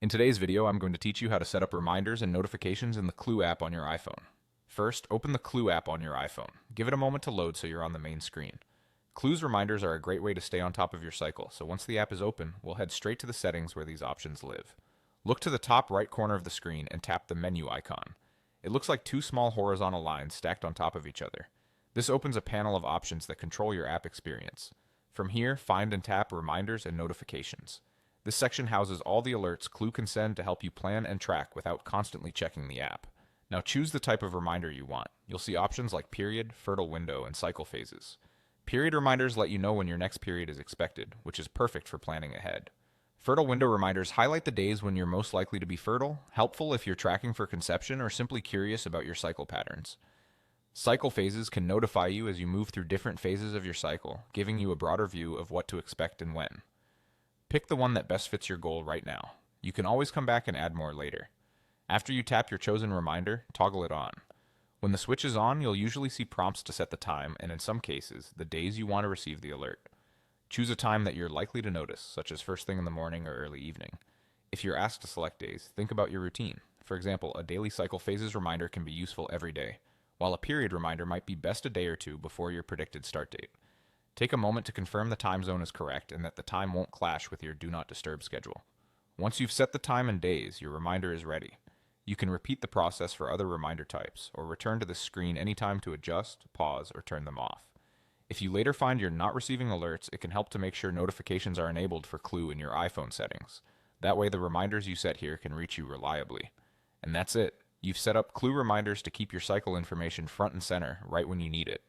In today's video, I'm going to teach you how to set up reminders and notifications in the Clue app on your iPhone. First, open the Clue app on your iPhone. Give it a moment to load so you're on the main screen. Clue's reminders are a great way to stay on top of your cycle, so once the app is open, we'll head straight to the settings where these options live. Look to the top right corner of the screen and tap the menu icon. It looks like two small horizontal lines stacked on top of each other. This opens a panel of options that control your app experience. From here, find and tap Reminders and Notifications. This section houses all the alerts Clue can send to help you plan and track without constantly checking the app. Now choose the type of reminder you want. You'll see options like period, fertile window, and cycle phases. Period reminders let you know when your next period is expected, which is perfect for planning ahead. Fertile window reminders highlight the days when you're most likely to be fertile, helpful if you're tracking for conception or simply curious about your cycle patterns. Cycle phases can notify you as you move through different phases of your cycle, giving you a broader view of what to expect and when. Pick the one that best fits your goal right now. You can always come back and add more later. After you tap your chosen reminder, toggle it on. When the switch is on, you'll usually see prompts to set the time, and in some cases, the days you want to receive the alert. Choose a time that you're likely to notice, such as first thing in the morning or early evening. If you're asked to select days, think about your routine. For example, a daily cycle phases reminder can be useful every day, while a period reminder might be best a day or two before your predicted start date. Take a moment to confirm the time zone is correct and that the time won't clash with your Do Not Disturb schedule. Once you've set the time and days, your reminder is ready. You can repeat the process for other reminder types, or return to the screen anytime to adjust, pause, or turn them off. If you later find you're not receiving alerts, it can help to make sure notifications are enabled for Clue in your iPhone settings. That way the reminders you set here can reach you reliably. And that's it. You've set up Clue reminders to keep your cycle information front and center right when you need it.